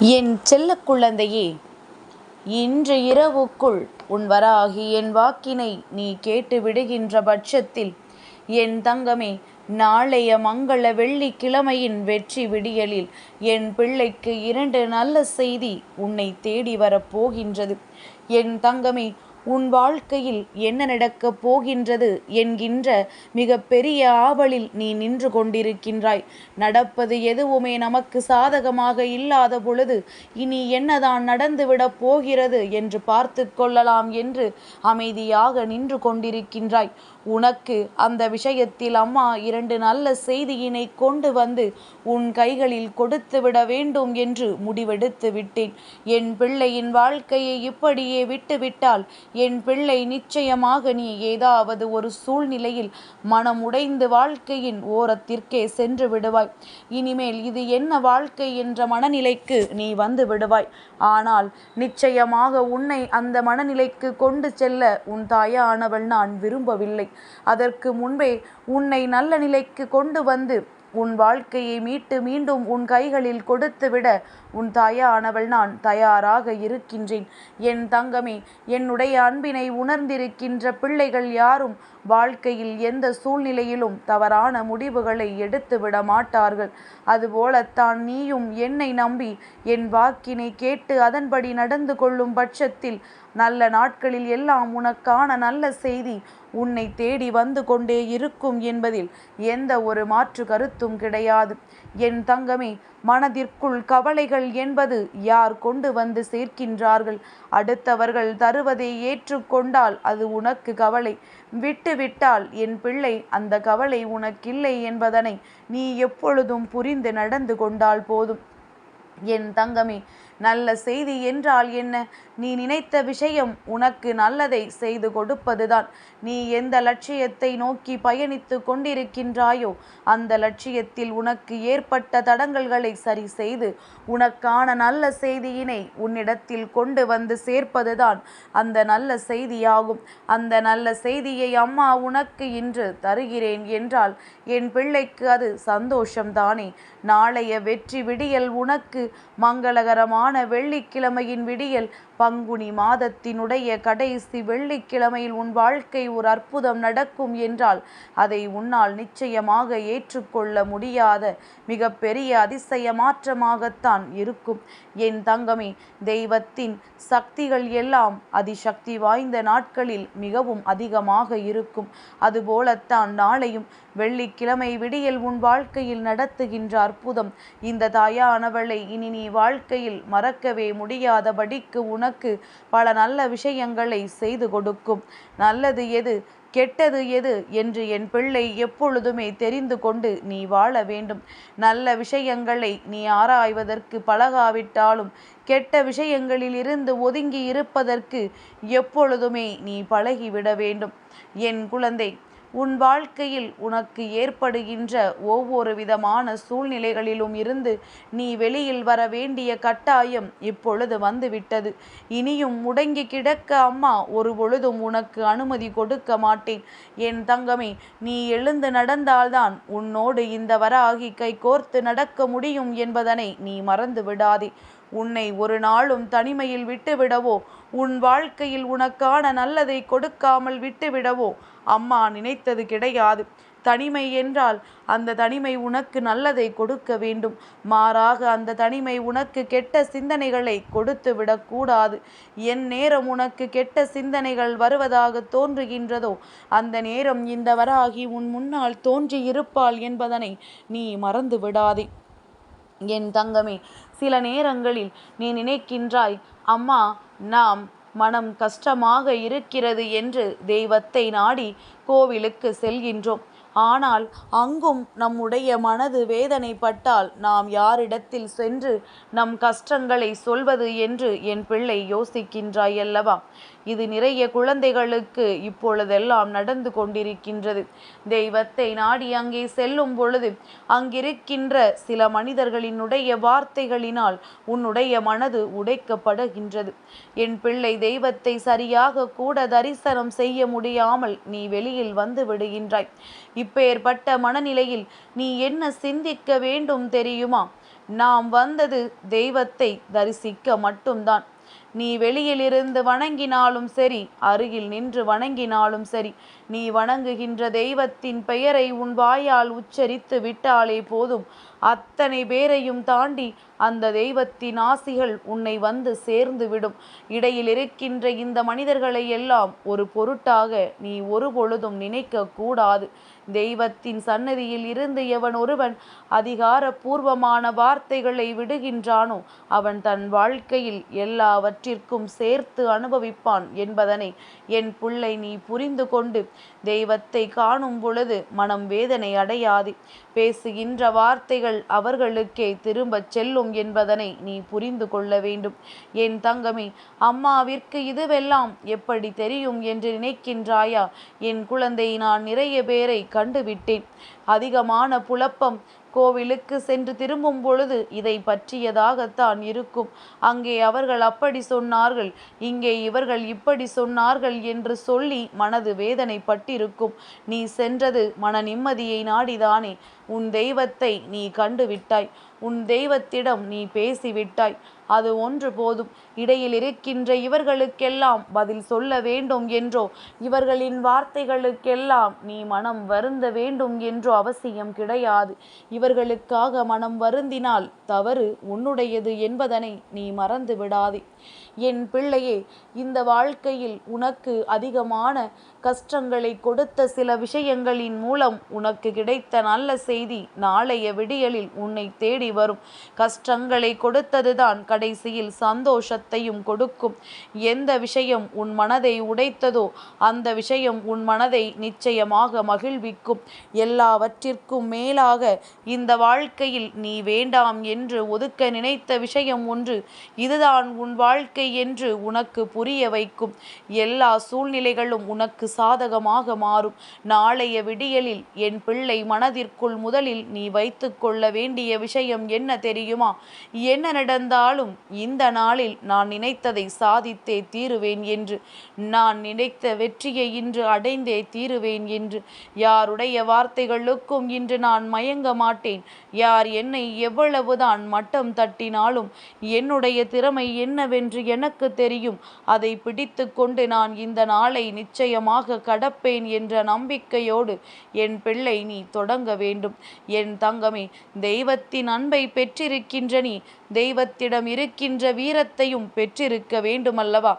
என் செல்ல குழந்தையே, இன்று இரவுக்குள் உன் வராகி என் வாக்கினை நீ கேட்டு விடுகின்ற பட்சத்தில், என் தங்கமே, நாளைய மங்கள வெள்ளிக்கிழமையின் வெற்றி விடியலில் என் பிள்ளைக்கு 2 நல்ல செய்தி உன்னை தேடி வரப்போகின்றது. என் தங்கமே, உன் வாழ்க்கையில் என்ன நடக்கப் போகின்றது என்கின்ற மிக பெரிய ஆவலில் நீ நின்று கொண்டிருக்கின்றாய். நடப்பது எதுவுமே நமக்கு சாதகமாக இல்லாத பொழுது இனி என்னதான் நடந்துவிடப் போகிறது என்று பார்த்து கொள்ளலாம் என்று அமைதியாக நின்று கொண்டிருக்கின்றாய். உனக்கு அந்த விஷயத்தில் அம்மா 2 நல்ல செய்தியினை கொண்டு வந்து உன் கைகளில் கொடுத்துவிட வேண்டும் என்று முடிவெடுத்து விட்டேன். என் பிள்ளையின் வாழ்க்கையை இப்படியே விட்டுவிட்டால் என் பிள்ளை நிச்சயமாக நீ ஏதாவது ஒரு சூழ்நிலையில் மனம் உடைந்து வாழ்க்கையின் ஓரத்திற்கே சென்று விடுவாய். இனிமேல் இது என்ன வாழ்க்கை என்ற மனநிலைக்கு நீ வந்து விடுவாய். ஆனால் நிச்சயமாக உன்னை அந்த மனநிலைக்கு கொண்டு செல்ல உன் தாயானவள் நான் விரும்பவில்லை. அதற்கு முன்பே உன்னை நல்ல நிலைக்கு கொண்டு வந்து உன் வாழ்க்கையை மீட்டு மீண்டும் உன் கைகளில் கொடுத்துவிட உன் தாயானவள் நான் தயாராக இருக்கின்றேன். என் தங்கமே, என்னுடைய அன்பினை உணர்ந்திருக்கின்ற பிள்ளைகள் யாரும் வாழ்க்கையில் எந்த சூழ்நிலையிலும் தவறான முடிவுகளை எடுத்துவிட மாட்டார்கள். அதுபோலத்தான் நீயும் என்னை நம்பி என் வாக்கினை கேட்டு அதன்படி நடந்து கொள்ளும் பட்சத்தில் நல்ல நாட்களில் எல்லாம் உனக்கான நல்ல செய்தி உன்னை தேடி வந்து கொண்டே இருக்கும் என்பதில் எந்த ஒரு மாற்று கருத்தும் கிடையாது. என் தங்கமே, மனதிற்குள் கவலைகள் என்பது யார் கொண்டு வந்து சேர்க்கின்றார்கள்? அடுத்தவர்கள் தருவதை ஏற்றுக்கொண்டால் அது உனக்கு கவலை. விட்டுவிட்டால் என் பிள்ளை அந்த கவலை உனக்கில்லை என்பதனை நீ எப்பொழுதும் புரிந்து நடந்து கொண்டால் போதும். என் தங்கமே, நல்ல செய்தி என்றால் என்ன? நீ நினைத்த விஷயம் உனக்கு நல்லதை செய்து கொடுப்பதுதான். நீ எந்த லட்சியத்தை நோக்கி பயணித்து கொண்டிருக்கின்றாயோ அந்த லட்சியத்தில் உனக்கு ஏற்பட்ட தடங்கல்களை சரி செய்து உனக்கான நல்ல செய்தியினை உன்னிடத்தில் கொண்டு வந்து சேர்ப்பதுதான் அந்த நல்ல செய்தியாகும். அந்த நல்ல செய்தியை அம்மா உனக்கு இன்று தருகிறேன் என்றால் என் பிள்ளைக்கு அது சந்தோஷம்தானே. நாளைய வெற்றி விடியல் உனக்கு மங்களகரமான வெள்ளிக்கிழமையின் விடியல், பங்குனி மாதத்தினுடைய கடைசி வெள்ளிக்கிழமையில் உன் வாழ்க்கை ஒரு அற்புதம் நடக்கும் என்றால் அதை உன்னால் நிச்சயமாக ஏற்றுக்கொள்ள முடியாத மிக பெரிய அதிசய மாற்றமாகத்தான் இருக்கும். என் தங்கமே, தெய்வத்தின் சக்திகள் எல்லாம் அதிசக்தி வாய்ந்த நாட்களில் மிகவும் அதிகமாக இருக்கும். அதுபோலத்தான் நாளையும் வெள்ளிக்கிழமை விடியல் உன் வாழ்க்கையில் நடத்துகின்ற அற்புதம் இந்த தாயானவளை இனி நீ வாழ்க்கையில் மறக்கவே முடியாதபடிக்கு உனக்கு பல நல்ல விஷயங்களை செய்து கொடுக்கும். நல்லது எது, கெட்டது எது என்று என் பிள்ளை எப்பொழுதுமே தெரிந்து கொண்டு நீ வாழ வேண்டும். நல்ல விஷயங்களை நீ ஆராய்வதற்கு பழகாவிட்டாலும் கெட்ட விஷயங்களில் இருந்து ஒதுங்கி இருப்பதற்கு எப்பொழுதுமே நீ பழகிவிட வேண்டும். என் குழந்தை, உன் வாழ்க்கையில் உனக்கு ஏற்படுகின்ற ஒவ்வொரு விதமான சூழ்நிலைகளிலும் இருந்து நீ வெளியில் வர வேண்டிய கட்டாயம் இப்பொழுது வந்துவிட்டது. இனியும் முடங்கி கிடக்க அம்மா ஒரு பொழுதும் உனக்கு அனுமதி கொடுக்க மாட்டேன். என் தங்கமே, நீ எழுந்து நடந்தால்தான் உன்னோடு இந்த வராகி கை கோர்த்து நடக்க முடியும் என்பதனை நீ மறந்து விடாதே. உன்னை ஒரு நாளும் தனிமையில் விட்டுவிடவோ உன் வாழ்க்கையில் உனக்கான நல்லதை கொடுக்காமல் விட்டுவிடவோ அம்மா நினைத்தது கிடையாது. தனிமை என்றால் அந்த தனிமை உனக்கு நல்லதை கொடுக்க வேண்டும். மாறாக அந்த தனிமை உனக்கு கெட்ட சிந்தனைகளை கொடுத்து விடக்கூடாது. என் நேரம் உனக்கு கெட்ட சிந்தனைகள் வருவதாக தோன்றுகின்றதோ அந்த நேரம் இந்த வராகி உன் முன்னால் தோன்றியிருப்பாள் என்பதனை நீ மறந்து விடாதே. என் தங்கமே, சில நேரங்களில் நீ நினைக்கின்றாய், அம்மா, நாம் மனம் கஷ்டமாக இருக்கிறது என்று தெய்வத்தை நாடி கோவிலுக்கு செல்கின்றோம். ஆனால் அங்கும் நம்முடைய மனது வேதனைப்பட்டால் நாம் யாரிடத்தில் சென்று நம் கஷ்டங்களை சொல்வது என்று என் பிள்ளை யோசிக்கின்றாய் அல்லவா? இது நிறைய குழந்தைகளுக்கு இப்பொழுதெல்லாம் நடந்து கொண்டிருக்கின்றது. தெய்வத்தை நாடி அங்கே செல்லும் பொழுது அங்கிருக்கின்ற சில மனிதர்களினுடைய வார்த்தைகளினால் உன்னுடைய மனது உடைக்கப்படுகின்றது. என் பிள்ளை, தெய்வத்தை சரியாக கூட தரிசனம் செய்ய முடியாமல் நீ வெளியில் வந்து விடுகின்றாய். இப்பேற்பட்ட மனநிலையில் நீ என்ன சிந்திக்க வேண்டும் தெரியுமா? நாம் வந்தது தெய்வத்தை தரிசிக்க மட்டும்தான். நீ வெளியிலிருந்து வணங்கினாலும் சரி, அருகில் நின்று வணங்கினாலும் சரி, நீ வணங்குகின்ற தெய்வத்தின் பெயரை உன் வாயால் உச்சரித்து விட்டாலே போதும். அத்தனை பேரையும் தாண்டி அந்த தெய்வத்தின் ஆசிகள் உன்னை வந்து சேர்ந்து விடும். இடையில் இருக்கின்ற இந்த மனிதர்களை எல்லாம் ஒரு பொருட்டாக நீ ஒரு பொழுதும் நினைக்க கூடாது. தெய்வத்தின் சன்னதியில் இருந்து எவன் ஒருவன் அதிகாரபூர்வமான வார்த்தைகளை விடுகின்றானோ அவன் தன் வாழ்க்கையில் எல்லாவற்றிற்கும் சேர்த்து அனுபவிப்பான் என்பதனை என் பிள்ளை நீ புரிந்து கொண்டு தெய்வத்தை காணும் பொழுது மனம் வேதனை அடையாது. பேசுகின்ற வார்த்தைகள் அவர்களுக்கே திரும்பச் செல்லும் என்பதனை நீ புரிந்து கொள்ள வேண்டும். என் தங்கமே, அம்மாவிற்கு இதுவெல்லாம் எப்படி தெரியும் என்று நினைக்கின்றாயா? என் குழந்தை, நான் நிறைய பேரை கண்டுவிட்டேன். அதிகமான புலப்பம் கோவிலுக்கு சென்று திரும்பும் பொழுது இதை பற்றியதாகத்தான் இருக்கும். அங்கே அவர்கள் அப்படி சொன்னார்கள், இங்கே இவர்கள் இப்படி சொன்னார்கள் என்று சொல்லி மனது வேதனைப்பட்டிருக்கும். நீ சென்றது மன நிம்மதியை நாடிதானே. உன் தெய்வத்தை நீ கண்டுவிட்டாய். உன் தெய்வத்திடம் நீ பேசிவிட்டாய். அது ஒன்று போதும். இடையில் இருக்கின்ற இவர்களுக்கெல்லாம் பதில் சொல்ல வேண்டும் என்றோ, இவர்களின் வார்த்தைகளுக்கெல்லாம் நீ மனம் வருந்த வேண்டும் என்றோ அவசியம் கிடையாது. இவர்களுக்காக மனம் வருந்தினால் தவறு உன்னுடையது என்பதனை நீ மறந்து விடாதே. என் பிள்ளையே, இந்த வாழ்க்கையில் உனக்கு அதிகமான கஷ்டங்களை கொடுத்த சில விஷயங்களின் மூலம் உனக்கு கிடைத்த நல்ல செய்தி நாளைய விடியலில் உன்னை தேடி வரும். கஷ்டங்களை கொடுத்ததுதான் கடைசியில் சந்தோஷத்தையும் கொடுக்கும். எந்த விஷயம் உன் மனதை உடைத்ததோ அந்த விஷயம் உன் மனதை நிச்சயமாக மகிழ்விக்கும். எல்லாவற்றிற்கும் மேலாக இந்த வாழ்க்கையில் நீ வேண்டாம் என்று ஒதுக்க நினைத்த விஷயம் ஒன்று இதுதான் உன் வாழ்க்கை என்று உனக்கு புரிய வைக்கும். எல்லா சூழ்நிலைகளும் உனக்கு சாதகமாக மாறும். நாளைய விடியலில் என் பிள்ளை மனதிற்குள் முதலில் நீ வைத்து கொள்ள வேண்டிய விஷயம் என்ன தெரியுமா? என்ன நடந்தாலும் இந்த நாளில் நான் நினைத்ததை சாதித்தே தீருவேன் என்று, நான் நினைத்த வெற்றியை இன்று அடைந்தே தீருவேன் என்று. யாருடைய வார்த்தைகளுக்கும் இன்று நான் மயங்க மாட்டேன். யார் என்னை எவ்வளவுதான் மட்டம் தட்டினாலும் என்னுடைய திறமை என்னவென்று எனக்கு தெரியும். அதை பிடித்து கொண்டு நான் இந்த நாளை நிச்சயமாக கடப்பேன் என்ற நம்பிக்கையோடு என் பிள்ளை நீ தொடங்க வேண்டும். என் தங்கமே, தெய்வத்தின் அன்பை பெற்றிருக்கின்ற நீ தெய்வத்திடம் இருக்கின்ற வீரத்தையும் பெற்றிருக்க வேண்டுமல்லவா?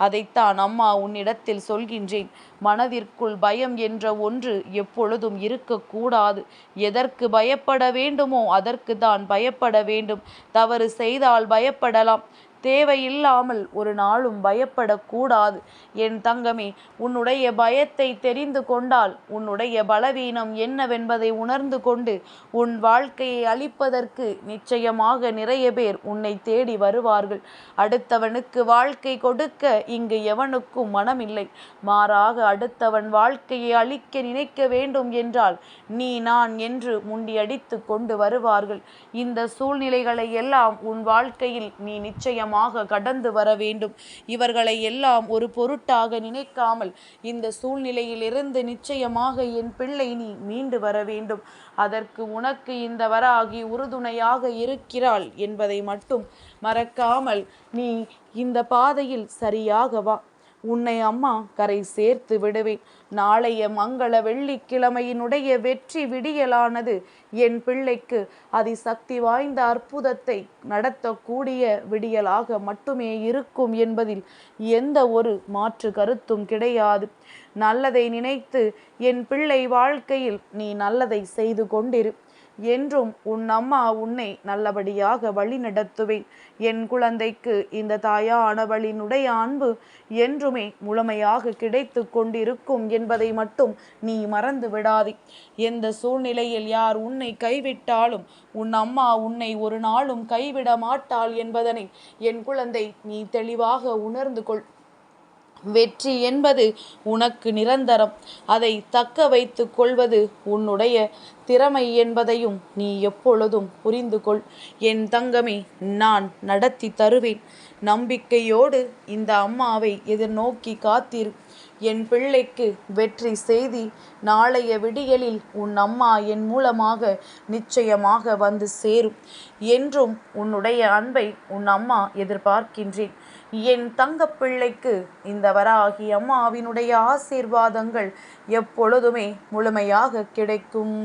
அதைத்தான் அம்மா உன்னிடத்தில் சொல்கின்றேன். மனதிற்குள் பயம் என்ற ஒன்று எப்பொழுதும் இருக்கக்கூடாது. எதற்கு பயப்பட வேண்டுமோ அதற்கு தான் பயப்பட வேண்டும். தவறு செய்தால் பயப்படலாம், தேவையில்லாமல் ஒரு நாளும் பயப்படக்கூடாது. என் தங்கமே, உன்னுடைய பயத்தை தெரிந்து கொண்டால் உன்னுடைய பலவீனம் என்னவென்பதை உணர்ந்து கொண்டு உன் வாழ்க்கையை அழிப்பதற்கு நிச்சயமாக நிறைய பேர் உன்னை தேடி வருவார்கள். அடுத்தவனுக்கு வாழ்க்கை கொடுக்க இங்கு எவனுக்கும் மனமில்லை. மாறாக அடுத்தவன் வாழ்க்கையை அழிக்க நினைக்க வேண்டும் என்றால் நீ நான் என்று முண்டியடித்து கொண்டு வருவார்கள். இந்த சூழ்நிலைகளை எல்லாம் உன் வாழ்க்கையில் நீ நிச்சயம் கடந்து வர வேண்டும். இவர்களை எல்லாம் ஒரு பொருட்டாக நினைக்காமல் இந்த சூழ்நிலையில் இருந்து நிச்சயமாக என் பிள்ளை நீ மீண்டு வர வேண்டும். அதற்கு உனக்கு இந்த வராகி உறுதுணையாக இருக்கிறாள் என்பதை மட்டும் மறக்காமல் நீ இந்த பாதையில் சரியாக வா. உன்னை அம்மா கரை சேர்த்து விடுவேன். நாளைய மங்கள வெள்ளிக்கிழமையினுடைய வெற்றி விடியலானது என் பிள்ளைக்கு அதிசக்தி வாய்ந்த அற்புதத்தை நடத்தக்கூடிய விடியலாக மட்டுமே இருக்கும் என்பதில் எந்த ஒரு மாற்று கருத்தும் கிடையாது. நல்லதை நினைத்து என் பிள்ளை வாழ்க்கையில் நீ நல்லதை செய்து கொண்டிரு. என்றும் உன் அம்மா உன்னை நல்லபடியாக வழி நடத்துவேன். என் குழந்தைக்கு இந்த தாயானவளினுடைய அன்பு என்றுமே முழுமையாக கிடைத்து கொண்டிருக்கும் என்பதை மட்டும் நீ மறந்து விடாதே. எந்த சூழ்நிலையில் யார் உன்னை கைவிட்டாலும் உன் அம்மா உன்னை ஒரு நாளும் கைவிட மாட்டாள் என்பதனை என் குழந்தை நீ தெளிவாக உணர்ந்து கொள். வெற்றி என்பது உனக்கு நிரந்தரம். அதை தக்க வைத்து கொள்வது உன்னுடைய திறமை என்பதையும் நீ எப்பொழுதும் புரிந்து கொள். என் தங்கமே, நான் நடத்தி தருவேன். நம்பிக்கையோடு இந்த அம்மாவை எதிர்நோக்கி காத்திரு. என் பிள்ளைக்கு வெற்றி செய்தி நாளைய விடியலில் உன் அம்மா என் மூலமாக நிச்சயமாக வந்து சேரும். என்றும் உன்னுடைய அன்பை உன் அம்மா எதிர்பார்க்கின்றேன். என் தங்கப்பிள்ளைக்கு இந்த வராகி அம்மாவினுடைய ஆசீர்வாதங்கள் எப்பொழுதுமே முழுமையாக கிடைக்கும்.